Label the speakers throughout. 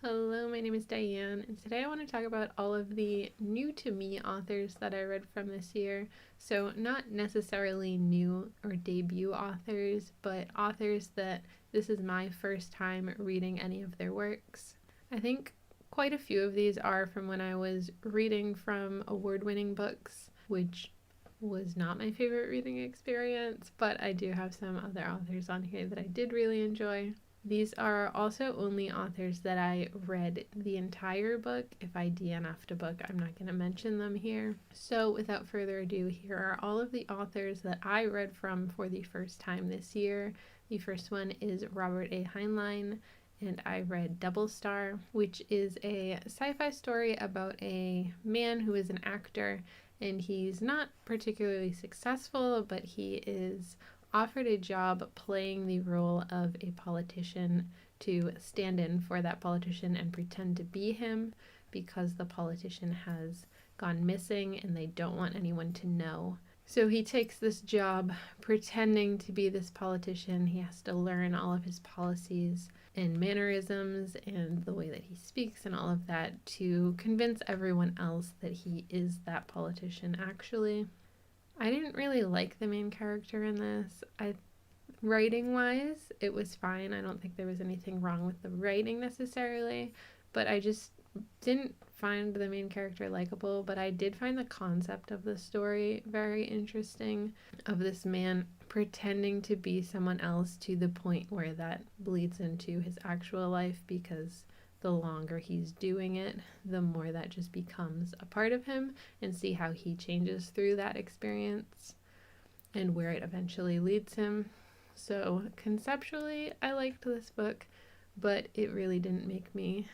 Speaker 1: Hello, my name is Diane, and today I want to talk about all of the new to me authors that I read from this year. So, not necessarily new or debut authors, but authors that this is my first time reading any of their works. I think quite a few of these are from when I was reading from award winning books, which was not my favorite reading experience, but I do have some other authors on here that I did really enjoy. These are also only authors that I read the entire book. If I DNF'd a book, I'm not going to mention them here. So without further ado, here are all of the authors that I read from for the first time this year. The first one is Robert A. Heinlein, and I read Double Star, which is a sci-fi story about a man who is an actor, and he's not particularly successful, but he is offered a job playing the role of a politician to stand in for that politician and pretend to be him because the politician has gone missing and they don't want anyone to know. So he takes this job pretending to be this politician. He has to learn all of his policies and mannerisms and the way that he speaks and all of that to convince everyone else that he is that politician actually. I didn't really like the main character in this. Writing wise, it was fine. I don't think there was anything wrong with the writing necessarily, but I just didn't find the main character likable. But I did find the concept of the story very interesting, of this man pretending to be someone else to the point where that bleeds into his actual life, because the longer he's doing it, the more that just becomes a part of him, and see how he changes through that experience and where it eventually leads him. So conceptually, I liked this book, but it really didn't make me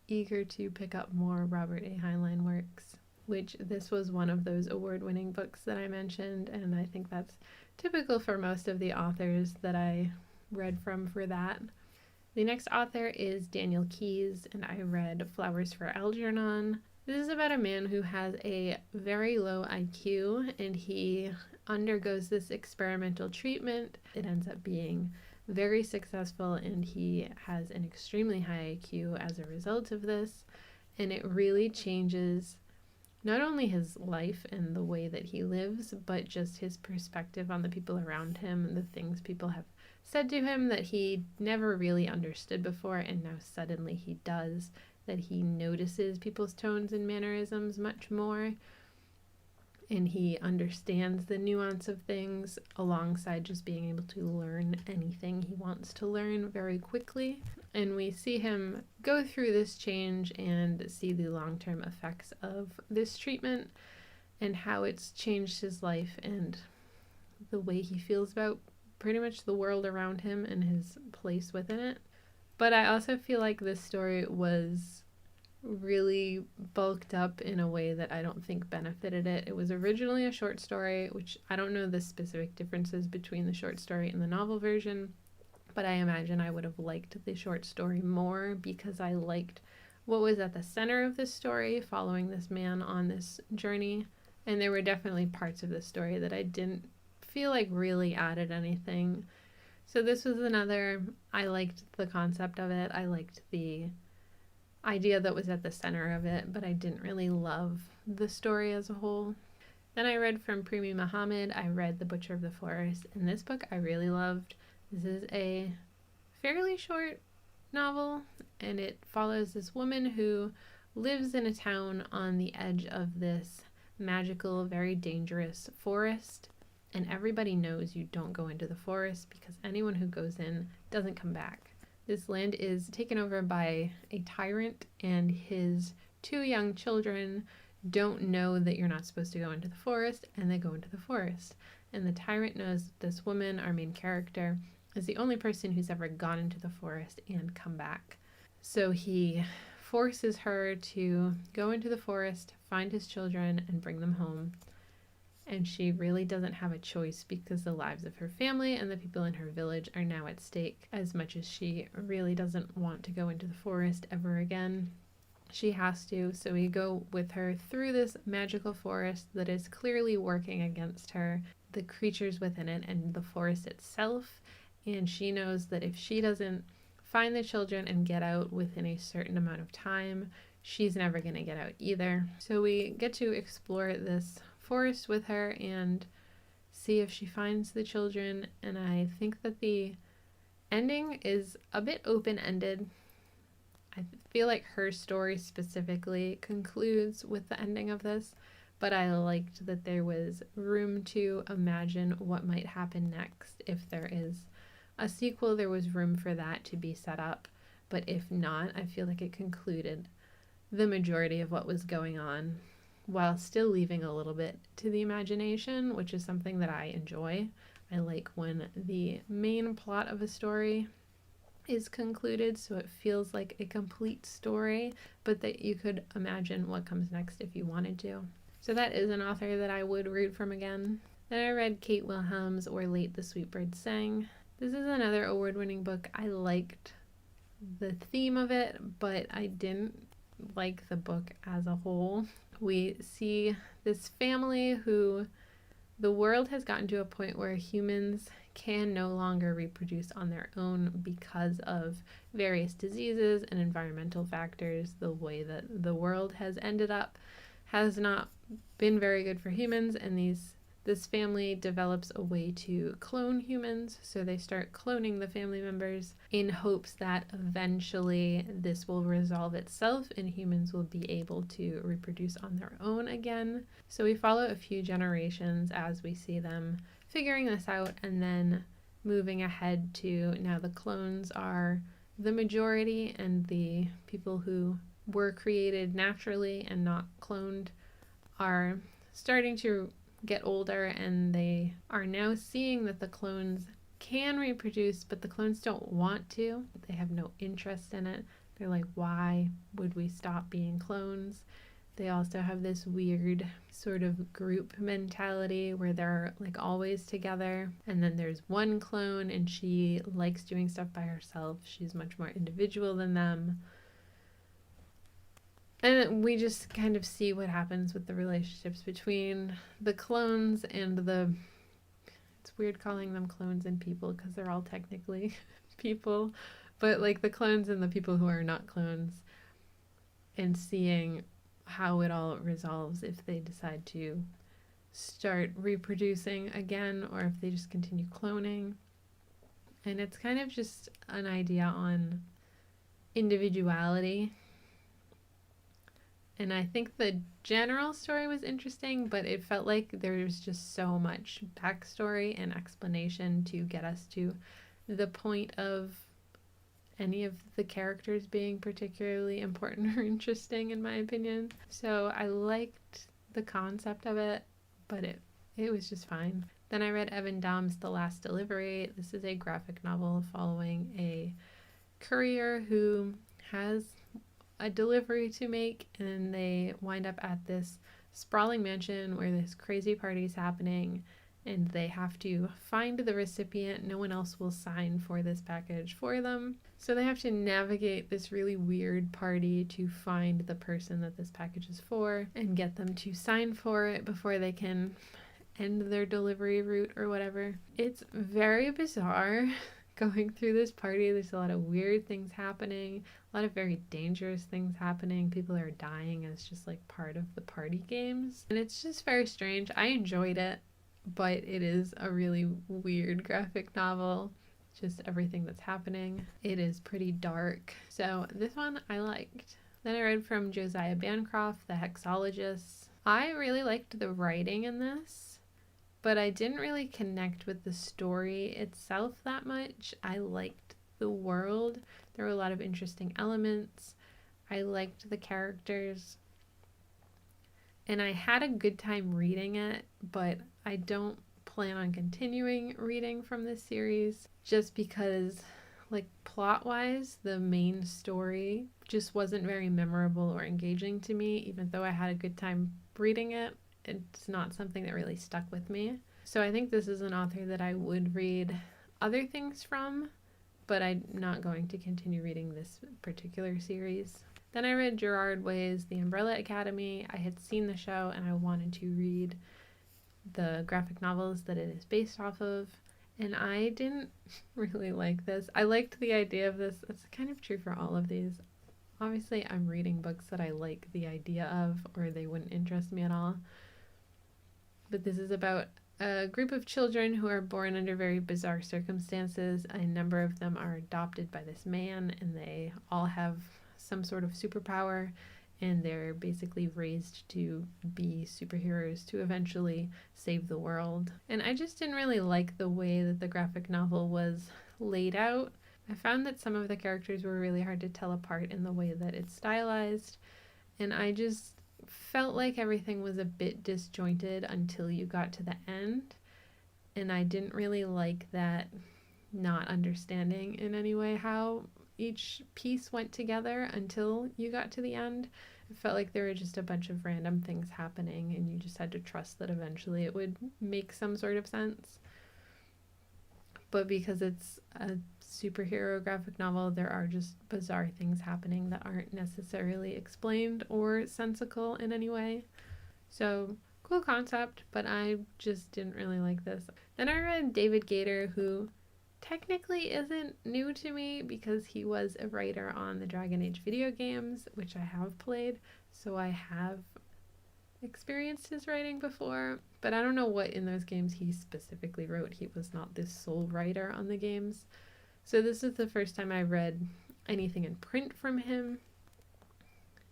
Speaker 1: eager to pick up more Robert A. Heinlein works, which this was one of those award-winning books that I mentioned, and I think that's typical for most of the authors that I read from for that. The next author is Daniel Keyes, and I read Flowers for Algernon. This is about a man who has a very low IQ, and he undergoes this experimental treatment. It ends up being very successful, and he has an extremely high IQ as a result of this, and it really changes not only his life and the way that he lives, but just his perspective on the people around him and the things people have said to him that he never really understood before, and now suddenly he does, that he notices people's tones and mannerisms much more, and he understands the nuance of things alongside just being able to learn anything he wants to learn very quickly. And we see him go through this change and see the long-term effects of this treatment and how it's changed his life and the way he feels about pretty much the world around him and his place within it. But I also feel like this story was really bulked up in a way that I don't think benefited it. It was originally a short story, which I don't know the specific differences between the short story and the novel version, but I imagine I would have liked the short story more because I liked what was at the center of this story, following this man on this journey. And there were definitely parts of the story that I didn't feel like really added anything. So this was another, I liked the concept of it. I liked the idea that was at the center of it, but I didn't really love the story as a whole. Then I read from Premi Muhammad. I read The Butcher of the Forest, and this book I really loved. This is a fairly short novel, and it follows this woman who lives in a town on the edge of this magical, very dangerous forest, and everybody knows you don't go into the forest because anyone who goes in doesn't come back. This land is taken over by a tyrant, and his two young children don't know that you're not supposed to go into the forest, and they go into the forest. And the tyrant knows that this woman, our main character, is the only person who's ever gone into the forest and come back. So he forces her to go into the forest, find his children, and bring them home. And she really doesn't have a choice because the lives of her family and the people in her village are now at stake. As much as she really doesn't want to go into the forest ever again, she has to. So we go with her through this magical forest that is clearly working against her, the creatures within it and the forest itself. And she knows that if she doesn't find the children and get out within a certain amount of time. She's never going to get out either. So we get to explore this forest with her and see if she finds the children. And I think that the ending is a bit open-ended. I feel like her story specifically concludes with the ending of this, but I liked that there was room to imagine what might happen next. If there is a sequel, there was room for that to be set up, but if not, I feel like it concluded the majority of what was going on while still leaving a little bit to the imagination, which is something that I enjoy. I like when the main plot of a story is concluded, so it feels like a complete story, but that you could imagine what comes next if you wanted to. So that is an author that I would read from again. Then I read Kate Wilhelm's Or Late the Sweet Bird Sang. This is another award-winning book. I liked the theme of it, but I didn't like the book as a whole. We see this family who the world has gotten to a point where humans can no longer reproduce on their own because of various diseases and environmental factors. The way that the world has ended up has not been very good for humans, and this family develops a way to clone humans, so they start cloning the family members in hopes that eventually this will resolve itself and humans will be able to reproduce on their own again. So we follow a few generations as we see them figuring this out, and then moving ahead to now the clones are the majority, and the people who were created naturally and not cloned are starting to get older, and they are now seeing that the clones can reproduce, but the clones don't want to. They have no interest in it. They're like, why would we stop being clones? They also have this weird sort of group mentality where they're like always together, and then there's one clone and she likes doing stuff by herself. She's much more individual than them. And we just kind of see what happens with the relationships between the clones and it's weird calling them clones and people because they're all technically people, but like the clones and the people who are not clones, and seeing how it all resolves if they decide to start reproducing again or if they just continue cloning. And it's kind of just an idea on individuality. And I think the general story was interesting, but it felt like there was just so much backstory and explanation to get us to the point of any of the characters being particularly important or interesting, in my opinion. So I liked the concept of it, but it was just fine. Then I read Evan Dahm's The Last Delivery. This is a graphic novel following a courier who has a delivery to make, and they wind up at this sprawling mansion where this crazy party is happening, and they have to find the recipient. No one else will sign for this package for them, so they have to navigate this really weird party to find the person that this package is for and get them to sign for it before they can end their delivery route or whatever. It's very bizarre going through this party. There's a lot of weird things happening, a lot of very dangerous things happening. People are dying as just like part of the party games, and it's just very strange. I enjoyed it, but it is a really weird graphic novel, just everything that's happening. It is pretty dark, so this one I liked. Then I read from Josiah Bancroft, The Hexologists. I really liked the writing in this, but I didn't really connect with the story itself that much. I liked the world. There were a lot of interesting elements. I liked the characters. And I had a good time reading it, but I don't plan on continuing reading from this series just because, like, plot-wise, the main story just wasn't very memorable or engaging to me. Even though I had a good time reading it, it's not something that really stuck with me. So I think this is an author that I would read other things from, but I'm not going to continue reading this particular series. Then I read Gerard Way's The Umbrella Academy. I had seen the show and I wanted to read the graphic novels that it is based off of, And I didn't really like this. I liked the idea of this. It's kind of true for all of these. Obviously, I'm reading books that I like the idea of, or they wouldn't interest me at all. But this is about a group of children who are born under very bizarre circumstances. A number of them are adopted by this man, and they all have some sort of superpower, and they're basically raised to be superheroes to eventually save the world. And I just didn't really like the way that the graphic novel was laid out. I found that some of the characters were really hard to tell apart in the way that it's stylized, and I just felt like everything was a bit disjointed until you got to the end, and I didn't really like that not understanding in any way how each piece went together until you got to the end. It felt like there were just a bunch of random things happening, and you just had to trust that eventually it would make some sort of sense. But because it's a superhero graphic novel, there are just bizarre things happening that aren't necessarily explained or sensical in any way. So, cool concept, but I just didn't really like this. Then I read David Gator, who technically isn't new to me because he was a writer on the Dragon Age video games, which I have played, so I have experienced his writing before, but I don't know what in those games he specifically wrote. He was not the sole writer on the games. So this is the first time I read anything in print from him,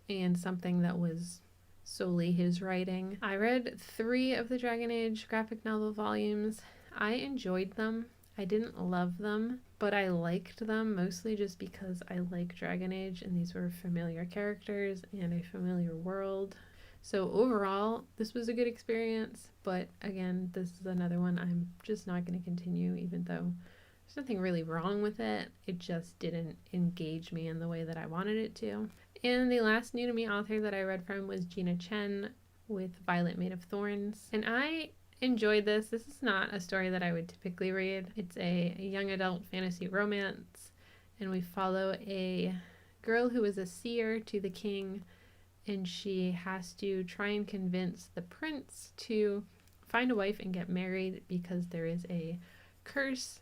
Speaker 1: and something that was solely his writing. I read 3 of the Dragon Age graphic novel volumes. I enjoyed them. I didn't love them, but I liked them mostly just because I like Dragon Age, and these were familiar characters and a familiar world. So overall, this was a good experience, but again, this is another one I'm just not going to continue, even though there's nothing really wrong with it. It just didn't engage me in the way that I wanted it to. And the last new to me author that I read from was Gina Chen with Violet Made of Thorns. And I enjoyed this. This is not a story that I would typically read. It's a young adult fantasy romance, and we follow a girl who is a seer to the king, and she has to try and convince the prince to find a wife and get married because there is a curse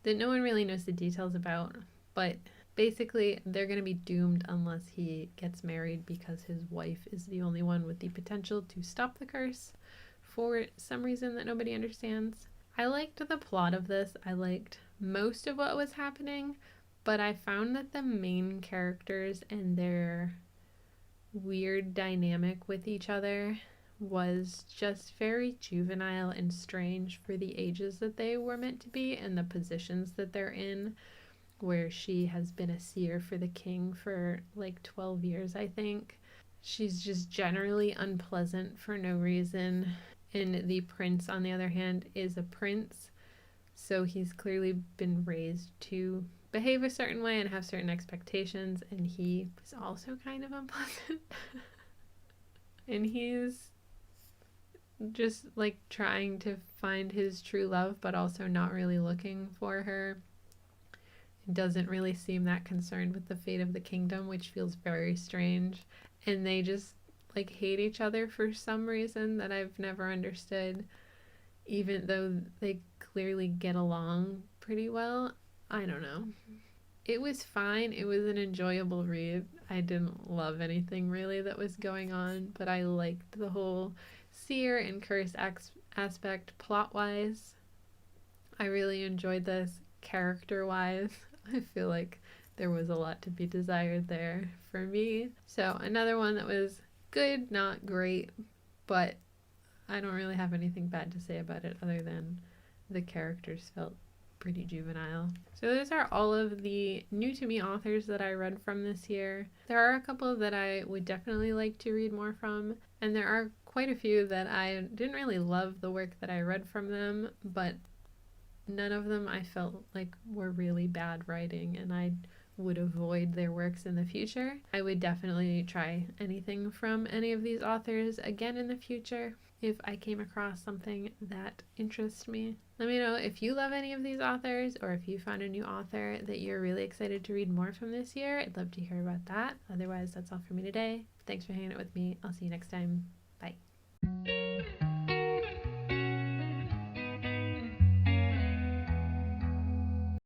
Speaker 1: that no one really knows the details about, but basically they're going to be doomed unless he gets married because his wife is the only one with the potential to stop the curse for some reason that nobody understands. I liked the plot of this. I liked most of what was happening, but I found that the main characters and their weird dynamic with each other was just very juvenile and strange for the ages that they were meant to be and the positions that they're in, where she has been a seer for the king for like 12 years, I think. She's just generally unpleasant for no reason, and the prince, on the other hand, is a prince, so he's clearly been raised to behave a certain way and have certain expectations, and he is also kind of unpleasant. And he's just like trying to find his true love, but also not really looking for her. He doesn't really seem that concerned with the fate of the kingdom, which feels very strange. And they just like hate each other for some reason that I've never understood, even though they clearly get along pretty well. I don't know. It was fine. It was an enjoyable read. I didn't love anything really that was going on, but I liked the whole seer and curse aspect plot-wise. I really enjoyed this character-wise. I feel like there was a lot to be desired there for me. So another one that was good, not great, but I don't really have anything bad to say about it other than the characters felt pretty juvenile. So those are all of the new to me authors that I read from this year. There are a couple that I would definitely like to read more from, and there are quite a few that I didn't really love the work that I read from them, but none of them I felt like were really bad writing, and I would avoid their works in the future. I would definitely try anything from any of these authors again in the future if I came across something that interests me. Let me know if you love any of these authors, or if you found a new author that you're really excited to read more from this year. I'd love to hear about that. Otherwise, that's all for me today. Thanks for hanging out with me. I'll see you next time. Bye.